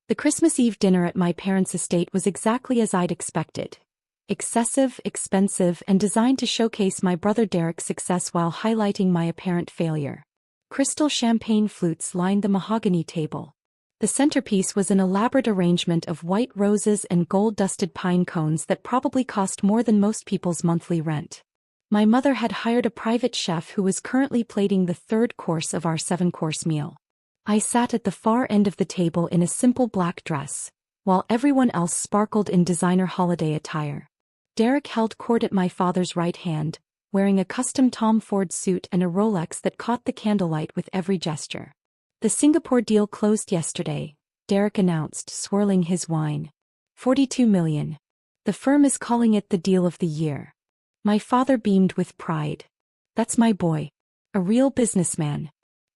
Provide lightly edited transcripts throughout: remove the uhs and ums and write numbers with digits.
The Christmas Eve dinner at my parents' estate was exactly as I'd expected. Excessive, expensive, and designed to showcase my brother Derek's success while highlighting my apparent failure. Crystal champagne flutes lined the mahogany table. The centerpiece was an elaborate arrangement of white roses and gold-dusted pine cones that probably cost more than most people's monthly rent. My mother had hired a private chef who was currently plating the third course of our 7-course meal. I sat at the far end of the table in a simple black dress, while everyone else sparkled in designer holiday attire. Derek held court at my father's right hand, wearing a custom Tom Ford suit and a Rolex that caught the candlelight with every gesture. The Singapore deal closed yesterday, Derek announced, swirling his wine. 42 million. The firm is calling it the deal of the year. My father beamed with pride. That's my boy. A real businessman.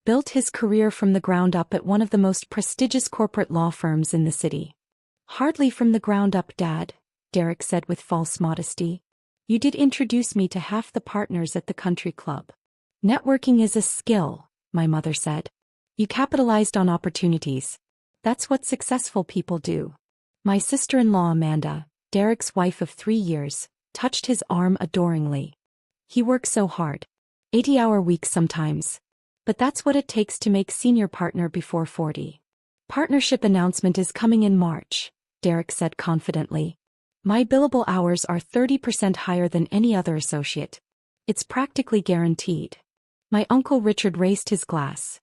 Built his career from the ground up at one of the most prestigious corporate law firms in the city. Hardly from the ground up, Dad, Derek said with false modesty. You did introduce me to half the partners at the country club. Networking is a skill, my mother said. You capitalized on opportunities. That's what successful people do. My sister-in-law Amanda, Derek's wife of 3 years, touched his arm adoringly. He works so hard. 80-hour weeks sometimes. But that's what it takes to make senior partner before 40. Partnership announcement is coming in March, Derek said confidently. My billable hours are 30% higher than any other associate. It's practically guaranteed. My Uncle Richard raised his glass.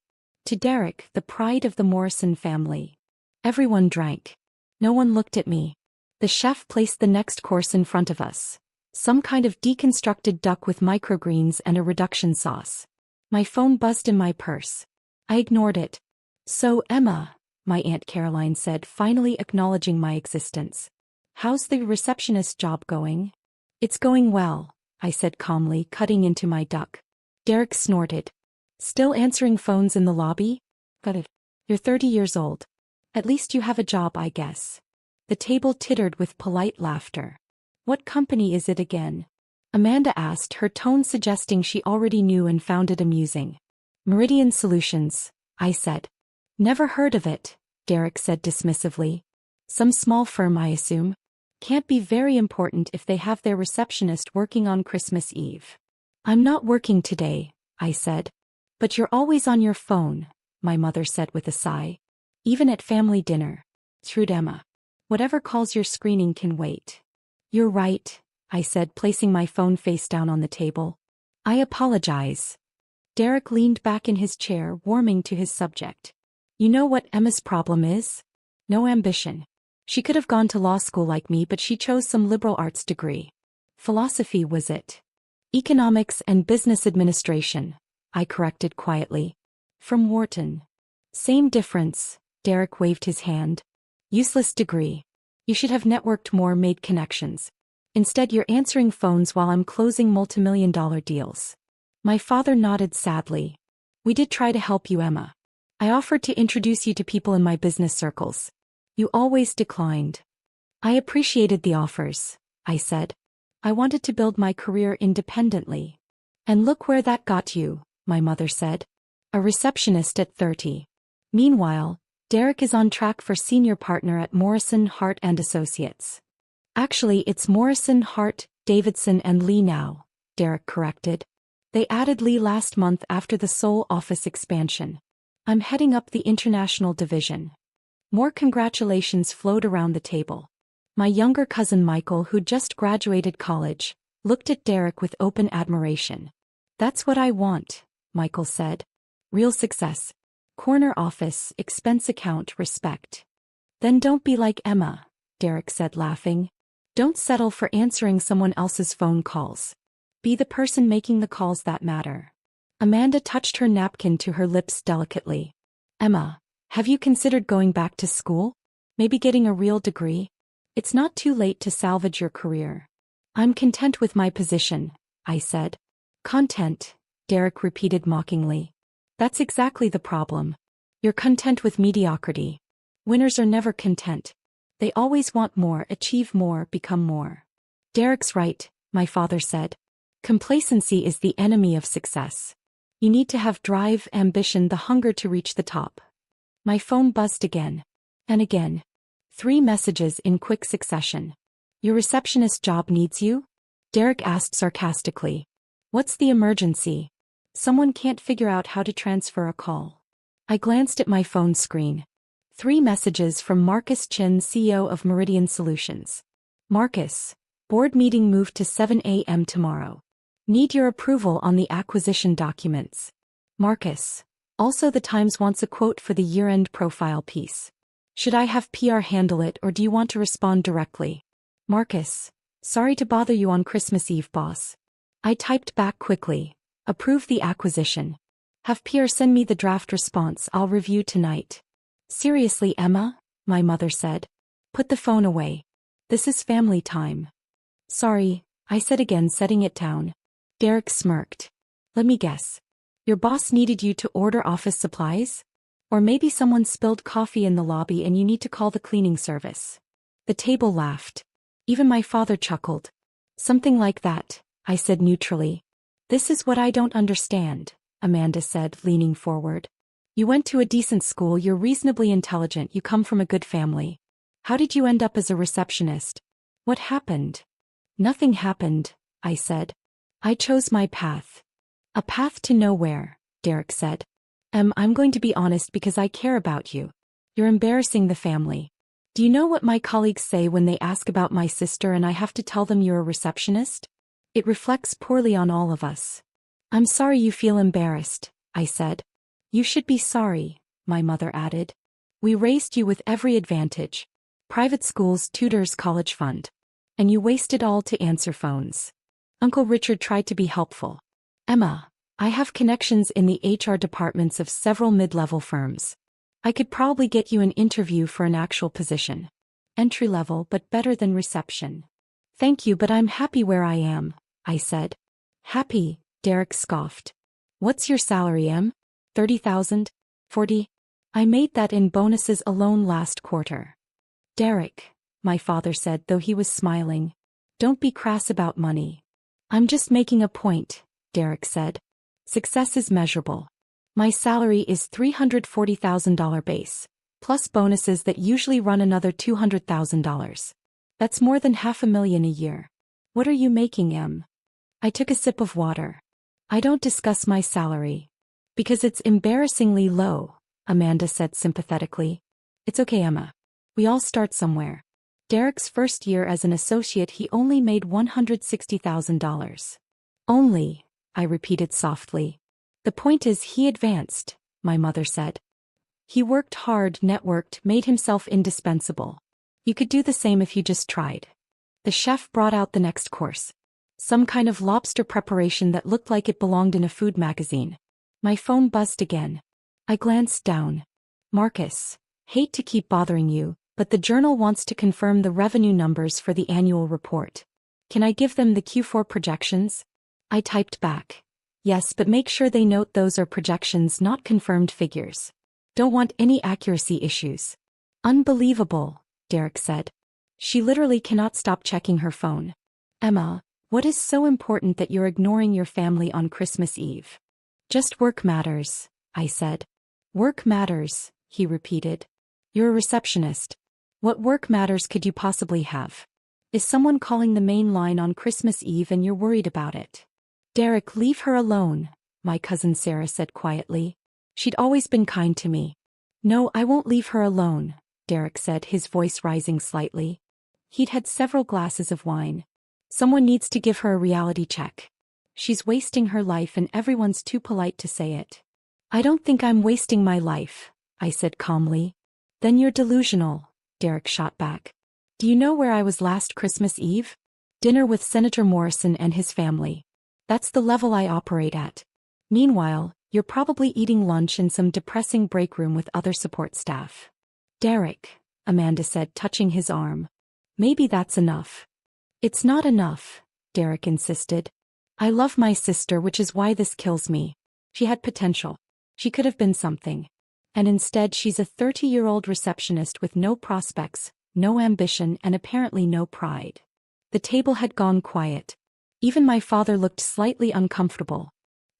To Derek, the pride of the Morrison family. Everyone drank. No one looked at me. The chef placed the next course in front of us. Some kind of deconstructed duck with microgreens and a reduction sauce. My phone buzzed in my purse. I ignored it. So, Emma, my Aunt Caroline said, finally acknowledging my existence. How's the receptionist job going? It's going well, I said calmly, cutting into my duck. Derek snorted. Still answering phones in the lobby? Got it. You're 30 years old. At least you have a job, I guess. The table tittered with polite laughter. What company is it again? Amanda asked, her tone suggesting she already knew and found it amusing. Meridian Solutions, I said. Never heard of it, Derek said dismissively. Some small firm, I assume. Can't be very important if they have their receptionist working on Christmas Eve. I'm not working today, I said. But you're always on your phone, my mother said with a sigh. Even at family dinner. Shrewd Emma. Whatever calls your screening can wait. You're right, I said, placing my phone face down on the table. I apologize. Derek leaned back in his chair, warming to his subject. You know what Emma's problem is? No ambition. She could have gone to law school like me, but she chose some liberal arts degree. Philosophy was it. Economics and business administration, I corrected quietly. From Wharton. Same difference, Derek waved his hand. Useless degree. You should have networked more, made connections. Instead, you're answering phones while I'm closing multimillion-dollar deals. My father nodded sadly. We did try to help you, Emma. I offered to introduce you to people in my business circles. You always declined. I appreciated the offers, I said. I wanted to build my career independently. And look where that got you, my mother said. A receptionist at 30. Meanwhile, Derek is on track for senior partner at Morrison, Hart & Associates. Actually, it's Morrison, Hart, Davidson and Lee now, Derek corrected. They added Lee last month after the Seoul office expansion. I'm heading up the international division. More congratulations flowed around the table. My younger cousin Michael, who just graduated college, looked at Derek with open admiration. That's what I want, Michael said. Real success. Corner office, expense account, respect. Then don't be like Emma, Derek said laughing. Don't settle for answering someone else's phone calls. Be the person making the calls that matter. Amanda touched her napkin to her lips delicately. Emma, have you considered going back to school? Maybe getting a real degree? It's not too late to salvage your career. I'm content with my position, I said. Content, Derek repeated mockingly. That's exactly the problem. You're content with mediocrity. Winners are never content. They always want more, achieve more, become more. Derek's right, my father said. Complacency is the enemy of success. You need to have drive, ambition, the hunger to reach the top. My phone buzzed again. And again. 3 messages in quick succession. Your receptionist job needs you? Derek asked sarcastically. What's the emergency? Someone can't figure out how to transfer a call. I glanced at my phone screen. 3 messages from Marcus Chin, CEO of Meridian Solutions. Marcus, board meeting moved to 7 a.m. tomorrow. Need your approval on the acquisition documents. Marcus, also the Times wants a quote for the year-end profile piece. Should I have PR handle it or do you want to respond directly? Marcus, sorry to bother you on Christmas Eve, boss. I typed back quickly. Approve the acquisition. Have PR send me the draft response I'll review tonight. Seriously, Emma? My mother said. Put the phone away. This is family time. Sorry, I said again, setting it down. Derek smirked. Let me guess. Your boss needed you to order office supplies? Or maybe someone spilled coffee in the lobby and you need to call the cleaning service. The table laughed. Even my father chuckled. Something like that, I said neutrally. This is what I don't understand, Amanda said, leaning forward. You went to a decent school, you're reasonably intelligent, you come from a good family. How did you end up as a receptionist? What happened? Nothing happened, I said. I chose my path. A path to nowhere, Derek said. I'm going to be honest because I care about you. You're embarrassing the family. Do you know what my colleagues say when they ask about my sister and I have to tell them you're a receptionist? It reflects poorly on all of us. I'm sorry you feel embarrassed, I said. You should be sorry, my mother added. We raised you with every advantage. Private schools, tutors, college fund. And you wasted all to answer phones. Uncle Richard tried to be helpful. Emma, I have connections in the HR departments of several mid-level firms. I could probably get you an interview for an actual position. Entry-level but better than reception. Thank you, but I'm happy where I am, I said. Happy, Derek scoffed. What's your salary, Em? 30,000? 40? I made that in bonuses alone last quarter. Derek, my father said, though he was smiling. Don't be crass about money. I'm just making a point, Derek said. Success is measurable. My salary is $340,000 base, plus bonuses that usually run another $200,000. That's more than $500,000 a year. What are you making, Em? I took a sip of water. I don't discuss my salary. Because it's embarrassingly low, Amanda said sympathetically. It's okay, Emma. We all start somewhere. Derek's first year as an associate, he only made $160,000. Only, I repeated softly. The point is he advanced, my mother said. He worked hard, networked, made himself indispensable. You could do the same if you just tried. The chef brought out the next course. Some kind of lobster preparation that looked like it belonged in a food magazine. My phone buzzed again. I glanced down. Marcus, hate to keep bothering you, but the journal wants to confirm the revenue numbers for the annual report. Can I give them the Q4 projections? I typed back. Yes, but make sure they note those are projections, not confirmed figures. Don't want any accuracy issues. Unbelievable, Derek said. She literally cannot stop checking her phone. Emma, what is so important that you're ignoring your family on Christmas Eve? Just work matters, I said. Work matters, he repeated. You're a receptionist. What work matters could you possibly have? Is someone calling the main line on Christmas Eve and you're worried about it? Derek, leave her alone, my cousin Sarah said quietly. She'd always been kind to me. No, I won't leave her alone, Derek said, his voice rising slightly. He'd had several glasses of wine. Someone needs to give her a reality check. She's wasting her life and everyone's too polite to say it. I don't think I'm wasting my life, I said calmly. Then you're delusional, Derek shot back. Do you know where I was last Christmas Eve? Dinner with Senator Morrison and his family. That's the level I operate at. Meanwhile, you're probably eating lunch in some depressing break room with other support staff. Derek, Amanda said, touching his arm. Maybe that's enough. It's not enough, Derek insisted. I love my sister, which is why this kills me. She had potential. She could have been something. And instead she's a 30-year-old receptionist with no prospects, no ambition, and apparently no pride. The table had gone quiet. Even my father looked slightly uncomfortable.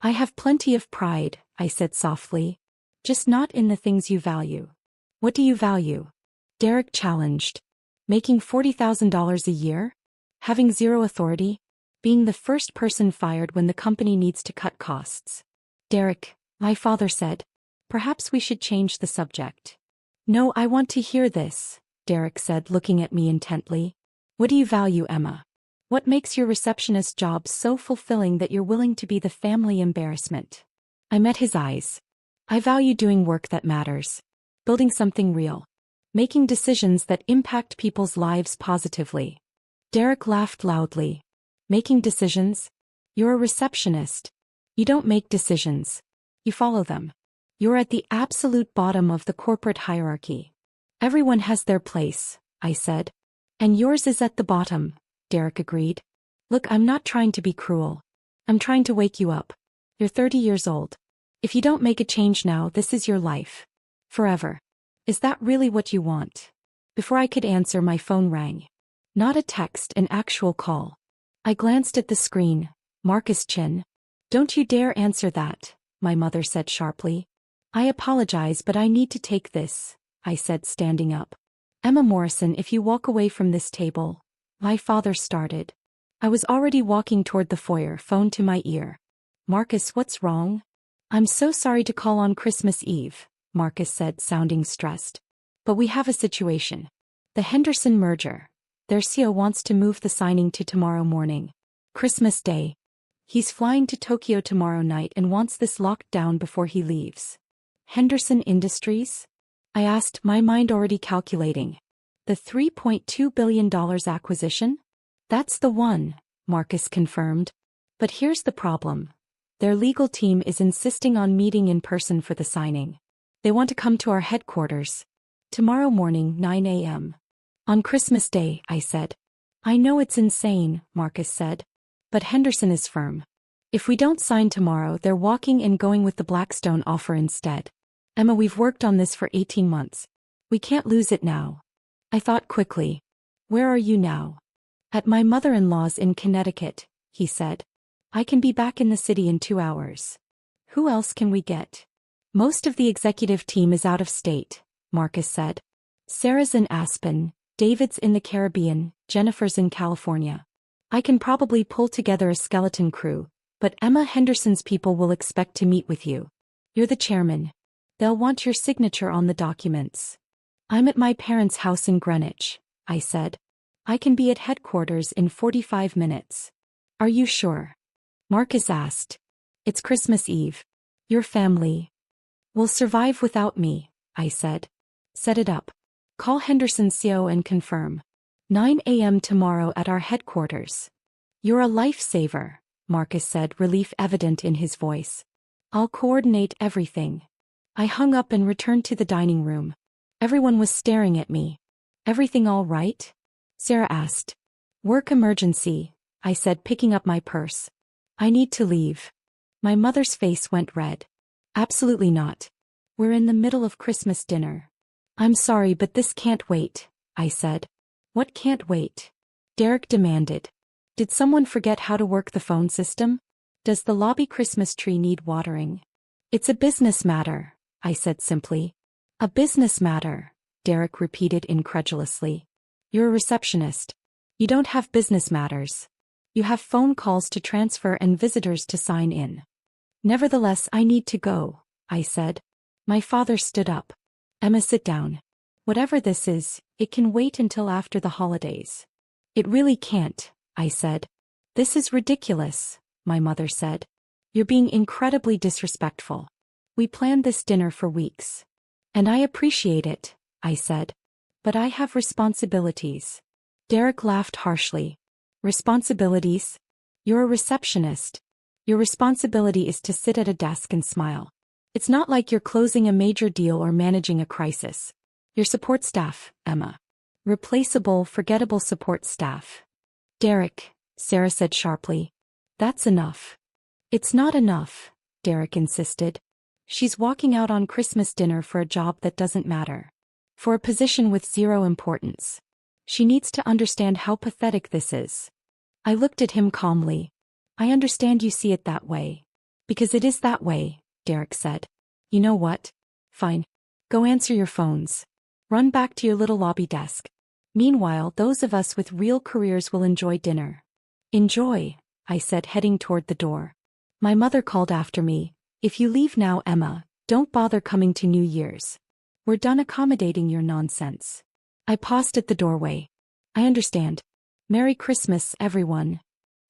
I have plenty of pride, I said softly. Just not in the things you value. What do you value? Derek challenged. Making $40,000 a year? Having zero authority? Being the first person fired when the company needs to cut costs? Derek, my father said. Perhaps we should change the subject. No, I want to hear this, Derek said, looking at me intently. What do you value, Emma? What makes your receptionist job so fulfilling that you're willing to be the family embarrassment? I met his eyes. I value doing work that matters. Building something real. Making decisions that impact people's lives positively. Derek laughed loudly. Making decisions? You're a receptionist. You don't make decisions. You follow them. You're at the absolute bottom of the corporate hierarchy. Everyone has their place, I said. And yours is at the bottom, Derek agreed. Look, I'm not trying to be cruel. I'm trying to wake you up. You're 30 years old. If you don't make a change now, this is your life. Forever. Is that really what you want? Before I could answer, my phone rang. Not a text, an actual call. I glanced at the screen. Marcus Chin. Don't you dare answer that, my mother said sharply. I apologize, but I need to take this, I said, standing up. Emma Morrison, if you walk away from this table, my father started. I was already walking toward the foyer, phone to my ear. Marcus, what's wrong? I'm so sorry to call on Christmas Eve, Marcus said, sounding stressed. But we have a situation. The Henderson merger. Their CEO wants to move the signing to tomorrow morning. Christmas Day. He's flying to Tokyo tomorrow night and wants this locked down before he leaves. Henderson Industries? I asked, my mind already calculating. The $3.2 billion acquisition? That's the one, Marcus confirmed. But here's the problem. Their legal team is insisting on meeting in person for the signing. They want to come to our headquarters. Tomorrow morning, 9 a.m. On Christmas Day, I said. I know it's insane, Marcus said. But Henderson is firm. If we don't sign tomorrow, they're walking and going with the Blackstone offer instead. Emma, we've worked on this for 18 months. We can't lose it now. I thought quickly. Where are you now? At my mother-in-law's in Connecticut, he said. I can be back in the city in 2 hours. Who else can we get? Most of the executive team is out of state, Marcus said. Sarah's in Aspen, David's in the Caribbean, Jennifer's in California. I can probably pull together a skeleton crew, but Emma Henderson's people will expect to meet with you. You're the chairman. They'll want your signature on the documents. I'm at my parents' house in Greenwich, I said. I can be at headquarters in 45 minutes. Are you sure? Marcus asked. It's Christmas Eve. Your family will survive without me, I said. Set it up. Call Henderson's CEO and confirm. 9 a.m. tomorrow at our headquarters. You're a lifesaver, Marcus said, relief evident in his voice. I'll coordinate everything. I hung up and returned to the dining room. Everyone was staring at me. Everything all right? Sarah asked. Work emergency, I said, picking up my purse. I need to leave. My mother's face went red. Absolutely not. We're in the middle of Christmas dinner. I'm sorry, but this can't wait, I said. What can't wait? Derek demanded. Did someone forget how to work the phone system? Does the lobby Christmas tree need watering? It's a business matter, I said simply. A business matter, Derek repeated incredulously. You're a receptionist. You don't have business matters. You have phone calls to transfer and visitors to sign in. Nevertheless, I need to go, I said. My father stood up. Emma, sit down. Whatever this is, it can wait until after the holidays. It really can't, I said. This is ridiculous, my mother said. You're being incredibly disrespectful. We planned this dinner for weeks. And I appreciate it, I said. But I have responsibilities. Derek laughed harshly. Responsibilities? You're a receptionist. Your responsibility is to sit at a desk and smile. It's not like you're closing a major deal or managing a crisis. Your support staff, Emma. Replaceable, forgettable support staff. Derek, Sarah said sharply. That's enough. It's not enough, Derek insisted. She's walking out on Christmas dinner for a job that doesn't matter. For a position with zero importance. She needs to understand how pathetic this is. I looked at him calmly. I understand you see it that way. Because it is that way, Derek said. You know what? Fine. Go answer your phones. Run back to your little lobby desk. Meanwhile, those of us with real careers will enjoy dinner. Enjoy, I said, heading toward the door. My mother called after me, "If you leave now, Emma, don't bother coming to New Year's. We're done accommodating your nonsense." I paused at the doorway. I understand. Merry Christmas, everyone.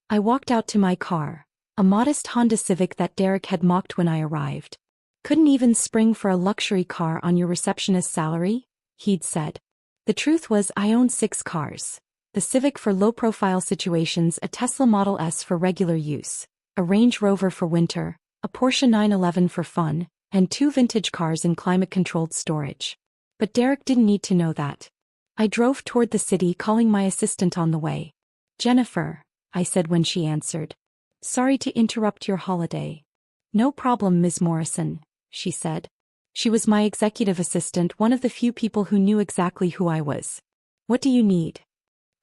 I walked out to my car, a modest Honda Civic that Derek had mocked when I arrived. "Couldn't even spring for a luxury car on your receptionist's salary?" he'd said. The truth was I owned 6 cars. The Civic for low-profile situations, a Tesla Model S for regular use, a Range Rover for winter, a Porsche 911 for fun, and 2 vintage cars in climate-controlled storage. But Derek didn't need to know that. I drove toward the city, calling my assistant on the way. "Jennifer," I said when she answered. "Sorry to interrupt your holiday." "No problem, Ms. Morrison," she said. She was my executive assistant, one of the few people who knew exactly who I was. "What do you need?"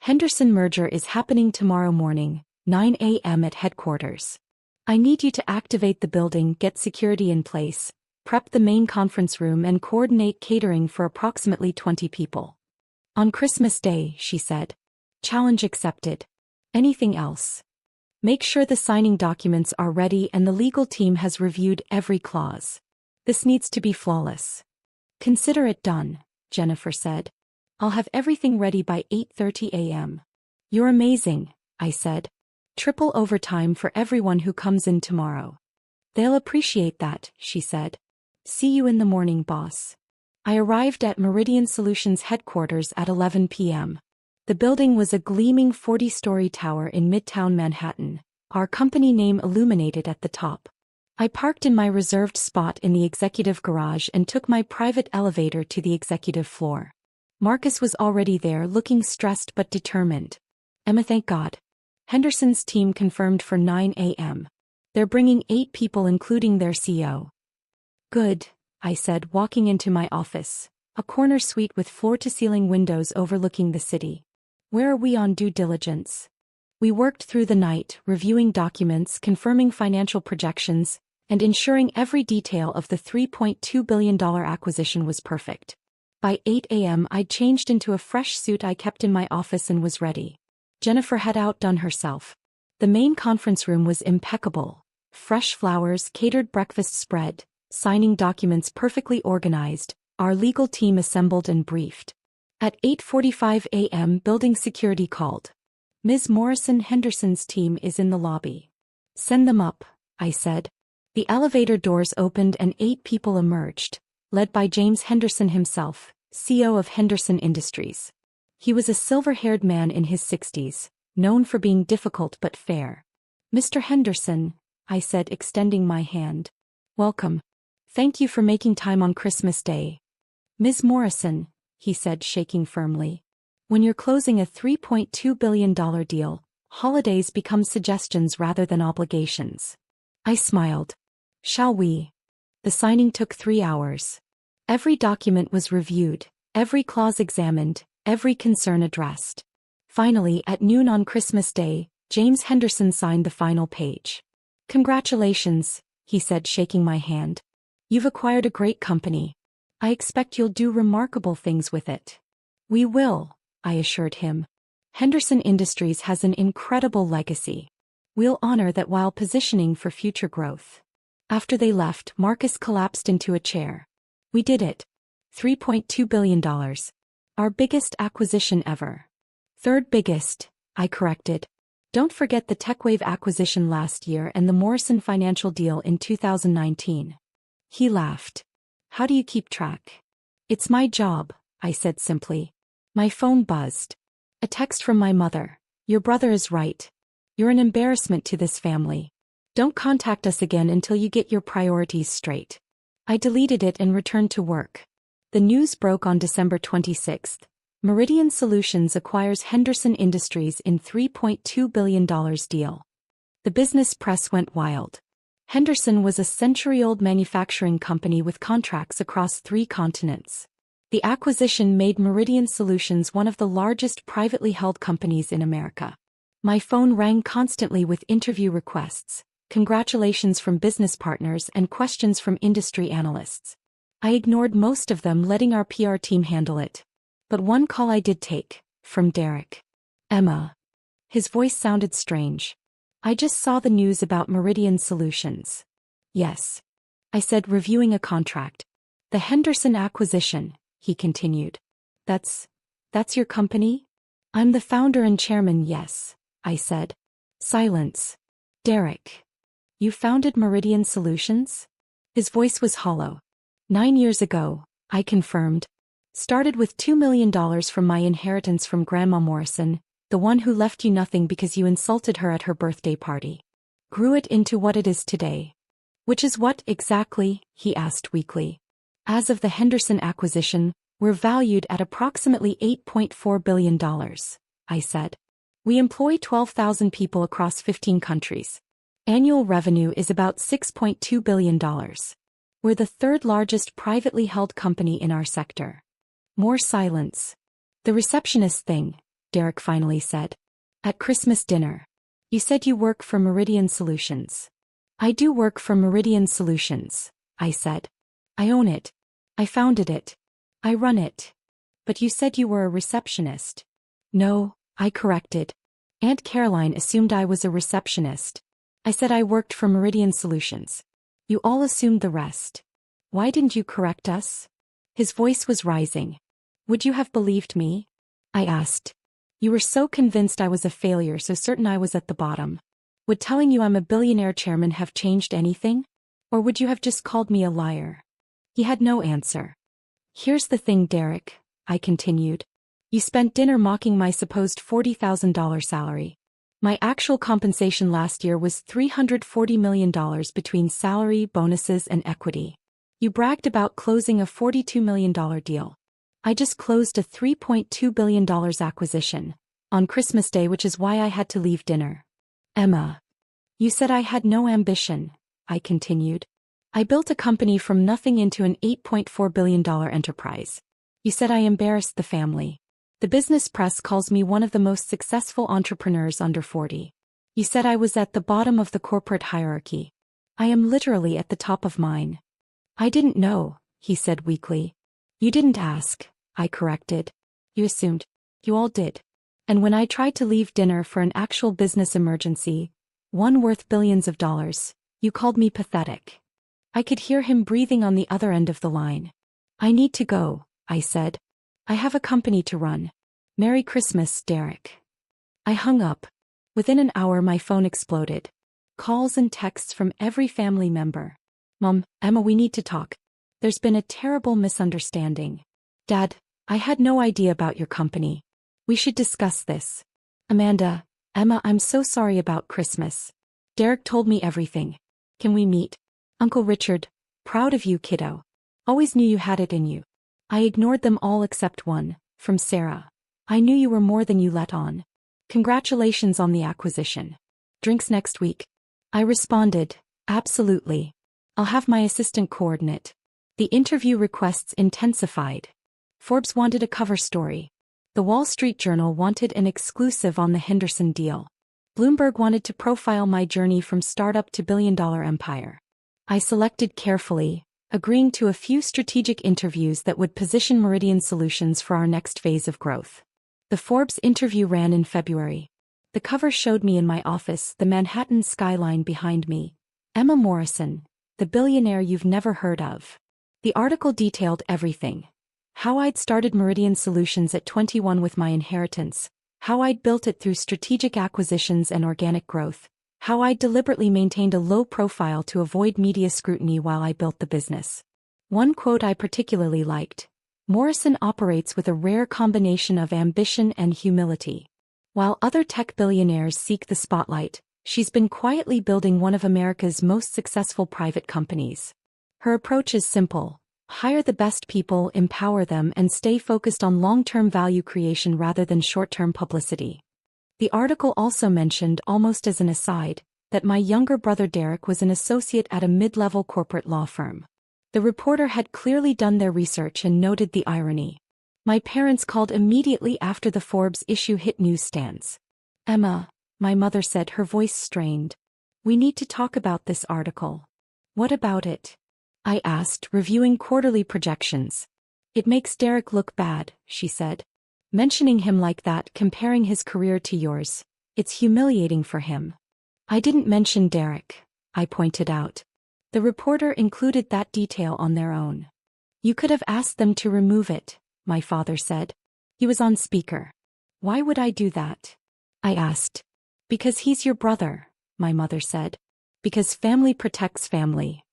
"Henderson merger is happening tomorrow morning, 9 a.m. at headquarters. I need you to activate the building, get security in place, prep the main conference room, and coordinate catering for approximately 20 people. On Christmas Day," she said. "Challenge accepted. Anything else? Make sure the signing documents are ready and the legal team has reviewed every clause. This needs to be flawless." "Consider it done," Jennifer said. "I'll have everything ready by 8:30 a.m. "You're amazing," I said. "Triple overtime for everyone who comes in tomorrow." "They'll appreciate that," she said. "See you in the morning, boss." I arrived at Meridian Solutions headquarters at 11 p.m. The building was a gleaming 40-story tower in Midtown Manhattan, our company name illuminated at the top. I parked in my reserved spot in the executive garage and took my private elevator to the executive floor. Marcus was already there, looking stressed but determined. "Emma, thank God. Henderson's team confirmed for 9 a.m. They're bringing 8 people including their CEO." "Good," I said, walking into my office, a corner suite with floor-to-ceiling windows overlooking the city. "Where are we on due diligence?" We worked through the night, reviewing documents, confirming financial projections, and ensuring every detail of the $3.2 billion acquisition was perfect. By 8 a.m. I'd changed into a fresh suit I kept in my office and was ready. Jennifer had outdone herself. The main conference room was impeccable. Fresh flowers, catered breakfast spread, signing documents perfectly organized, our legal team assembled and briefed. At 8:45 a.m. building security called. "Ms. Morrison, Henderson's team is in the lobby." "Send them up," I said. The elevator doors opened and 8 people emerged, led by James Henderson himself, CEO of Henderson Industries. He was a silver-haired man in his 60s, known for being difficult but fair. "Mr. Henderson," I said, extending my hand. "Welcome. Thank you for making time on Christmas Day." "Ms. Morrison," he said, shaking firmly. "When you're closing a $3.2 billion deal, holidays become suggestions rather than obligations." I smiled. "Shall we?" The signing took 3 hours. Every document was reviewed, every clause examined, every concern addressed. Finally, at noon on Christmas Day, James Henderson signed the final page. "Congratulations," he said, shaking my hand. "You've acquired a great company. I expect you'll do remarkable things with it." "We will," I assured him. "Henderson Industries has an incredible legacy. We'll honor that while positioning for future growth." After they left, Marcus collapsed into a chair. "We did it. $3.2 billion. Our biggest acquisition ever." "Third biggest," I corrected. "Don't forget the TechWave acquisition last year and the Morrison Financial deal in 2019. He laughed. "How do you keep track?" "It's my job," I said simply. My phone buzzed. A text from my mother. "Your brother is right. You're an embarrassment to this family. Don't contact us again until you get your priorities straight." I deleted it and returned to work. The news broke on December 26th. Meridian Solutions acquires Henderson Industries in $3.2 billion deal. The business press went wild. Henderson was a century-old manufacturing company with contracts across 3 continents. The acquisition made Meridian Solutions one of the largest privately held companies in America. My phone rang constantly with interview requests, congratulations from business partners, and questions from industry analysts. I ignored most of them, letting our PR team handle it. But one call I did take, from Derek. Emma. His voice sounded strange. I just saw the news about Meridian Solutions. Yes. I said, reviewing a contract. The Henderson acquisition, he continued. That's your company? I'm the founder and chairman, yes, I said. Silence. Derek. You founded Meridian Solutions? His voice was hollow. 9 years ago, I confirmed. Started with $2 million from my inheritance from Grandma Morrison, the one who left you nothing because you insulted her at her birthday party. Grew it into what it is today. Which is what exactly? He asked weakly. As of the Henderson acquisition, we're valued at approximately $8.4 billion, I said. We employ 12,000 people across 15 countries. Annual revenue is about $6.2 billion. We're the third largest privately held company in our sector. More silence. The receptionist thing, Derek finally said. At Christmas dinner. You said you work for Meridian Solutions. I do work for Meridian Solutions, I said. I own it. I founded it. I run it. But you said you were a receptionist. No, I corrected. Aunt Caroline assumed I was a receptionist. I said I worked for Meridian Solutions. You all assumed the rest. Why didn't you correct us? His voice was rising. Would you have believed me? I asked. You were so convinced I was a failure, so certain I was at the bottom. Would telling you I'm a billionaire chairman have changed anything? Or would you have just called me a liar? He had no answer. Here's the thing, Derek, I continued. You spent dinner mocking my supposed $40,000 salary. My actual compensation last year was $340 million between salary, bonuses, and equity. You bragged about closing a $42 million deal. I just closed a $3.2 billion acquisition on Christmas Day, which is why I had to leave dinner. Emma. You said I had no ambition, I continued. I built a company from nothing into an $8.4 billion enterprise. You said I embarrassed the family. The business press calls me one of the most successful entrepreneurs under 40. You said I was at the bottom of the corporate hierarchy. I am literally at the top of mine. I didn't know, he said weakly. You didn't ask, I corrected. You assumed. You all did. And when I tried to leave dinner for an actual business emergency, one worth billions of dollars, you called me pathetic. I could hear him breathing on the other end of the line. I need to go, I said. I have a company to run. Merry Christmas, Derek. I hung up. Within an hour my phone exploded. Calls and texts from every family member. Mom, Emma, we need to talk. There's been a terrible misunderstanding. Dad, I had no idea about your company. We should discuss this. Amanda, Emma, I'm so sorry about Christmas. Derek told me everything. Can we meet? Uncle Richard, proud of you, kiddo. Always knew you had it in you. I ignored them all except one, from Sarah. I knew you were more than you let on. Congratulations on the acquisition. Drinks next week. I responded, absolutely. I'll have my assistant coordinate. The interview requests intensified. Forbes wanted a cover story. The Wall Street Journal wanted an exclusive on the Henderson deal. Bloomberg wanted to profile my journey from startup to billion-dollar empire. I selected carefully, agreeing to a few strategic interviews that would position Meridian Solutions for our next phase of growth. The Forbes interview ran in February. The cover showed me in my office, the Manhattan skyline behind me. Emma Morrison, the billionaire you've never heard of. The article detailed everything. How I'd started Meridian Solutions at 21 with my inheritance, how I'd built it through strategic acquisitions and organic growth, how I'd deliberately maintained a low profile to avoid media scrutiny while I built the business. One quote I particularly liked: Morrison operates with a rare combination of ambition and humility. While other tech billionaires seek the spotlight, she's been quietly building one of America's most successful private companies. Her approach is simple: hire the best people, empower them, and stay focused on long-term value creation rather than short-term publicity. The article also mentioned, almost as an aside, that my younger brother Derek was an associate at a mid-level corporate law firm. The reporter had clearly done their research and noted the irony. My parents called immediately after the Forbes issue hit newsstands. Emma, my mother said, her voice strained. We need to talk about this article. What about it? I asked, reviewing quarterly projections. It makes Derek look bad, she said. Mentioning him like that, comparing his career to yours. It's humiliating for him. I didn't mention Derek, I pointed out. The reporter included that detail on their own. You could have asked them to remove it, my father said. He was on speaker. Why would I do that? I asked. Because he's your brother, my mother said. Because family protects family.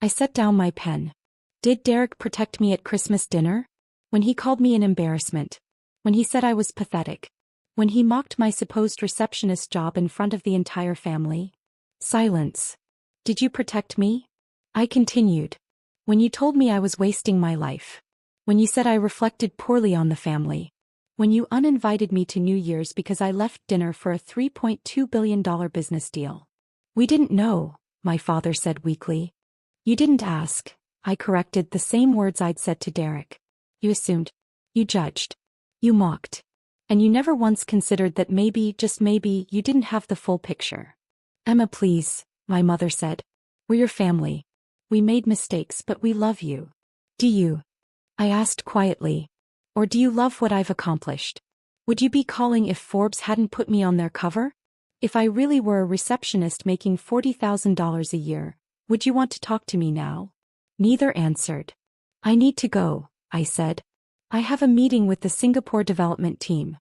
I set down my pen. Did Derek protect me at Christmas dinner? When he called me an embarrassment. When he said I was pathetic. When he mocked my supposed receptionist job in front of the entire family. Silence. Did you protect me? I continued. When you told me I was wasting my life. When you said I reflected poorly on the family. When you uninvited me to New Year's because I left dinner for a $3.2 billion business deal. We didn't know, my father said weakly. You didn't ask, I corrected, the same words I'd said to Derek. You assumed. You judged. You mocked. And you never once considered that maybe, just maybe, you didn't have the full picture. Emma, please, my mother said. We're your family. We made mistakes, but we love you. Do you? I asked quietly. Or do you love what I've accomplished? Would you be calling if Forbes hadn't put me on their cover? If I really were a receptionist making $40,000 a year, would you want to talk to me now? Neither answered. I need to go, I said. I have a meeting with the Singapore development team.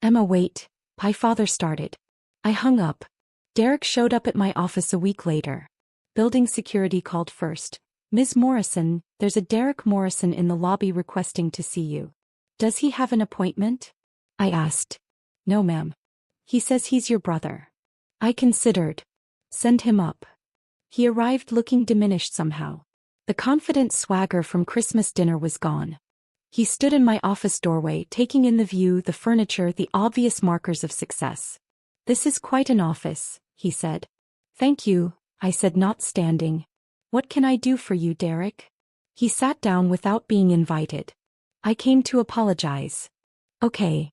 Emma, wait, my father started. I hung up. Derek showed up at my office a week later. Building security called first. Ms. Morrison, there's a Derek Morrison in the lobby requesting to see you. Does he have an appointment? I asked. No, ma'am. He says he's your brother. I considered. Send him up. He arrived looking diminished somehow. The confident swagger from Christmas dinner was gone. He stood in my office doorway, taking in the view, the furniture, the obvious markers of success. This is quite an office, he said. Thank you, I said, not standing. What can I do for you, Derek? He sat down without being invited. I came to apologize. Okay.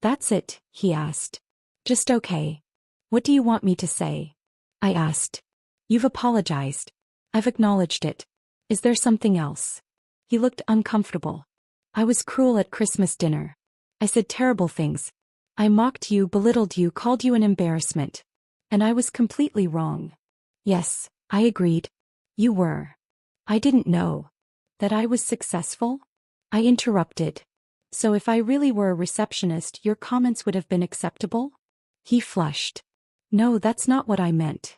That's it, he asked. Just okay. What do you want me to say? I asked. You've apologized. I've acknowledged it. Is there something else? He looked uncomfortable. I was cruel at Christmas dinner. I said terrible things. I mocked you, belittled you, called you an embarrassment. And I was completely wrong. Yes, I agreed. You were. I didn't know. That I was successful? I interrupted. So if I really were a receptionist, your comments would have been acceptable? He flushed. No, that's not what I meant.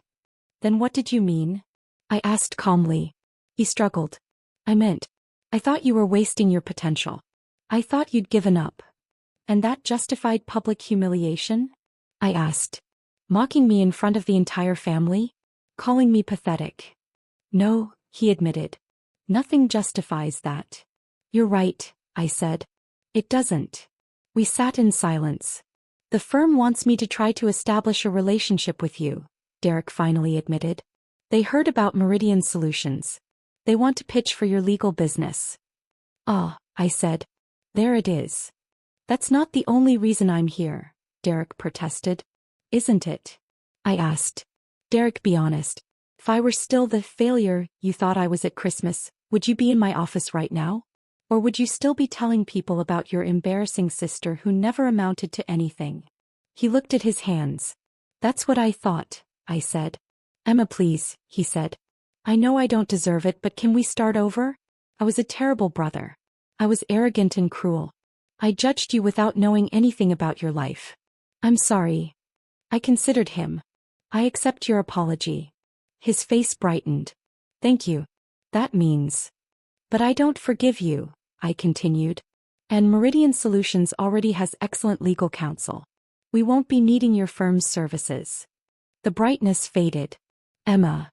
Then what did you mean? I asked calmly. He struggled. I thought you were wasting your potential. I thought you'd given up. And that justified public humiliation? I asked. Mocking me in front of the entire family? Calling me pathetic? No, he admitted. Nothing justifies that. You're right, I said. It doesn't. We sat in silence. The firm wants me to try to establish a relationship with you, Derek finally admitted. They heard about Meridian Solutions. They want to pitch for your legal business. Ah, I said. There it is. That's not the only reason I'm here, Derek protested. Isn't it? I asked. Derek, be honest. If I were still the failure you thought I was at Christmas, would you be in my office right now? Or would you still be telling people about your embarrassing sister who never amounted to anything? He looked at his hands. That's what I thought, I said. Emma, please, he said. I know I don't deserve it, but can we start over? I was a terrible brother. I was arrogant and cruel. I judged you without knowing anything about your life. I'm sorry. I considered him. I accept your apology. His face brightened. Thank you. That means. But I don't forgive you, I continued. And Meridian Solutions already has excellent legal counsel. We won't be needing your firm's services. The brightness faded. Emma.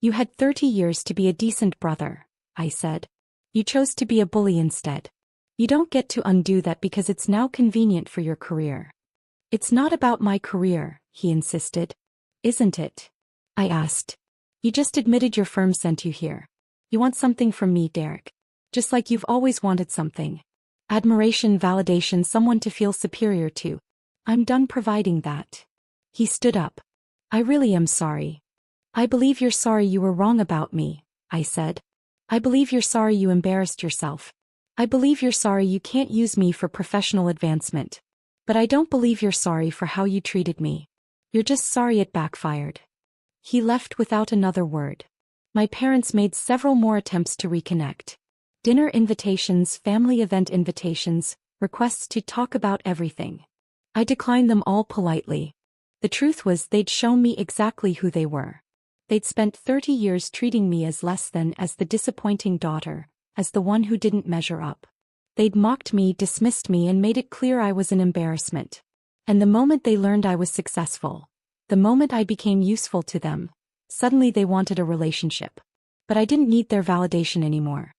You had 30 years to be a decent brother, I said. You chose to be a bully instead. You don't get to undo that because it's now convenient for your career. It's not about my career, he insisted. Isn't it? I asked. You just admitted your firm sent you here. You want something from me, Derek. Just like you've always wanted something. Admiration, validation, someone to feel superior to. I'm done providing that. He stood up. I really am sorry. I believe you're sorry you were wrong about me, I said. I believe you're sorry you embarrassed yourself. I believe you're sorry you can't use me for professional advancement. But I don't believe you're sorry for how you treated me. You're just sorry it backfired." He left without another word. My parents made several more attempts to reconnect. Dinner invitations, family event invitations, requests to talk about everything. I declined them all politely. The truth was they'd shown me exactly who they were. They'd spent 30 years treating me as less than, as the disappointing daughter, as the one who didn't measure up. They'd mocked me, dismissed me, and made it clear I was an embarrassment. And the moment they learned I was successful, the moment I became useful to them, suddenly they wanted a relationship. But I didn't need their validation anymore.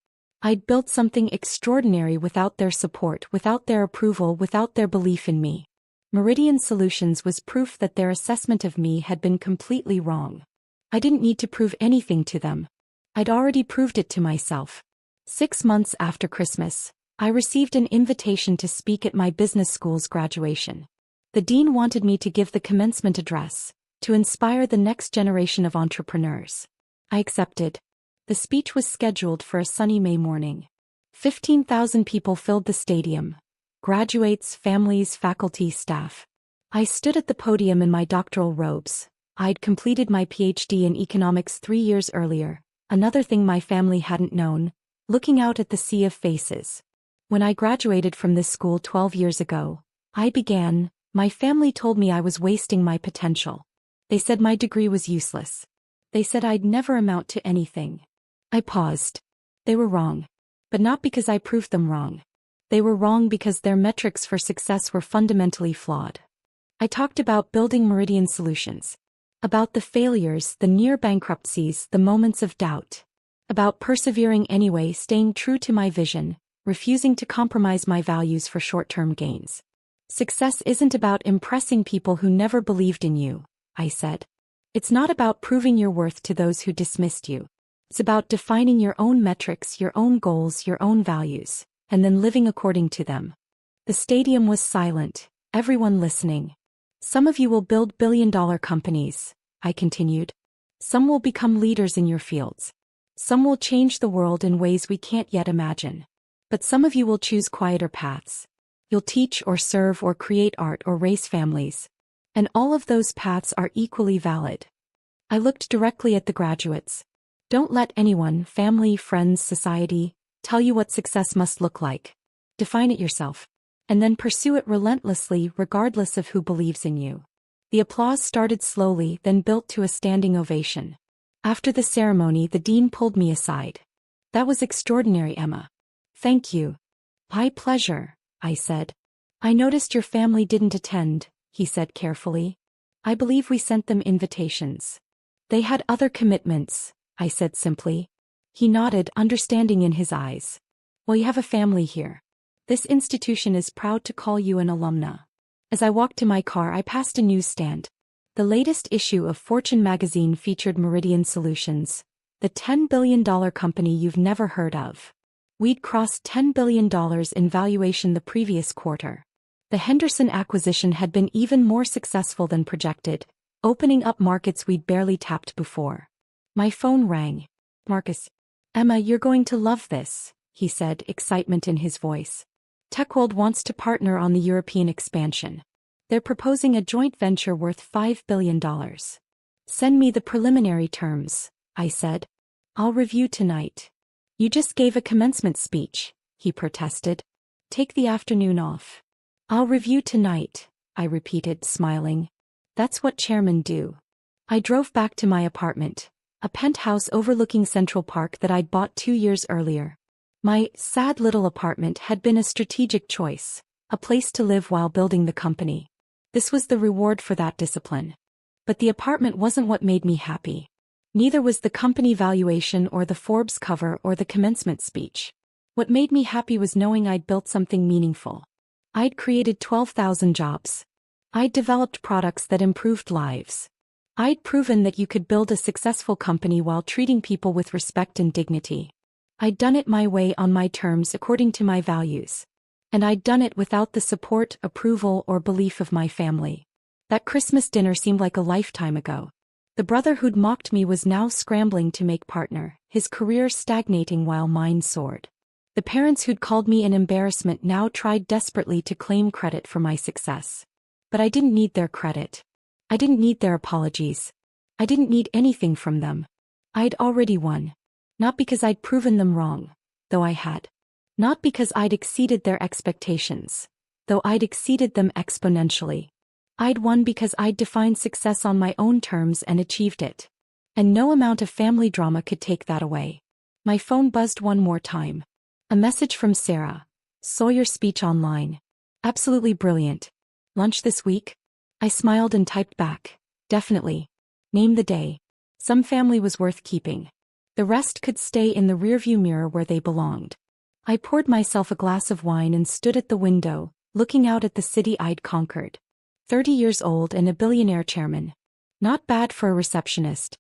I'd built something extraordinary without their support, without their approval, without their belief in me. Meridian Solutions was proof that their assessment of me had been completely wrong. I didn't need to prove anything to them. I'd already proved it to myself. 6 months after Christmas, I received an invitation to speak at my business school's graduation. The dean wanted me to give the commencement address, to inspire the next generation of entrepreneurs. I accepted. The speech was scheduled for a sunny May morning. 15,000 people filled the stadium. Graduates, families, faculty, staff. I stood at the podium in my doctoral robes. I'd completed my PhD in economics 3 years earlier, another thing my family hadn't known, looking out at the sea of faces. When I graduated from this school 12 years ago, my family told me I was wasting my potential. They said my degree was useless. They said I'd never amount to anything. I paused. They were wrong. But not because I proved them wrong. They were wrong because their metrics for success were fundamentally flawed. I talked about building Meridian Solutions. About the failures, the near bankruptcies, the moments of doubt. About persevering anyway, staying true to my vision, refusing to compromise my values for short-term gains. Success isn't about impressing people who never believed in you, I said. It's not about proving your worth to those who dismissed you. It's about defining your own metrics, your own goals, your own values, and then living according to them. The stadium was silent, everyone listening. Some of you will build billion-dollar companies, I continued. Some will become leaders in your fields. Some will change the world in ways we can't yet imagine. But some of you will choose quieter paths. You'll teach or serve or create art or raise families. And all of those paths are equally valid. I looked directly at the graduates. Don't let anyone, family, friends, society, tell you what success must look like. Define it yourself. And then pursue it relentlessly, regardless of who believes in you. The applause started slowly, then built to a standing ovation. After the ceremony, the dean pulled me aside. That was extraordinary, Emma. Thank you. My pleasure, I said. I noticed your family didn't attend, he said carefully. I believe we sent them invitations. They had other commitments, I said simply. He nodded, understanding in his eyes. Well, you have a family here. This institution is proud to call you an alumna. As I walked to my car, I passed a newsstand. The latest issue of Fortune magazine featured Meridian Solutions, the $10 billion company you've never heard of. We'd crossed $10 billion in valuation the previous quarter. The Henderson acquisition had been even more successful than projected, opening up markets we'd barely tapped before. My phone rang. Marcus. Emma, you're going to love this, he said, excitement in his voice. TechWorld wants to partner on the European expansion. They're proposing a joint venture worth $5 billion. Send me the preliminary terms, I said. I'll review tonight. You just gave a commencement speech, he protested. Take the afternoon off. I'll review tonight, I repeated, smiling. That's what chairmen do. I drove back to my apartment, a penthouse overlooking Central Park that I'd bought 2 years earlier. My sad little apartment had been a strategic choice, a place to live while building the company. This was the reward for that discipline. But the apartment wasn't what made me happy. Neither was the company valuation or the Forbes cover or the commencement speech. What made me happy was knowing I'd built something meaningful. I'd created 12,000 jobs. I'd developed products that improved lives. I'd proven that you could build a successful company while treating people with respect and dignity. I'd done it my way on my terms according to my values. And I'd done it without the support, approval, or belief of my family. That Christmas dinner seemed like a lifetime ago. The brother who'd mocked me was now scrambling to make partner, his career stagnating while mine soared. The parents who'd called me an embarrassment now tried desperately to claim credit for my success. But I didn't need their credit. I didn't need their apologies. I didn't need anything from them. I'd already won. Not because I'd proven them wrong, though I had. Not because I'd exceeded their expectations, though I'd exceeded them exponentially. I'd won because I'd defined success on my own terms and achieved it. And no amount of family drama could take that away. My phone buzzed one more time. A message from Sarah. Saw your speech online. Absolutely brilliant. Lunch this week? I smiled and typed back. Definitely. Name the day. Some family was worth keeping. The rest could stay in the rearview mirror where they belonged. I poured myself a glass of wine and stood at the window, looking out at the city I'd conquered. 30 years old and a billionaire chairman. Not bad for a receptionist,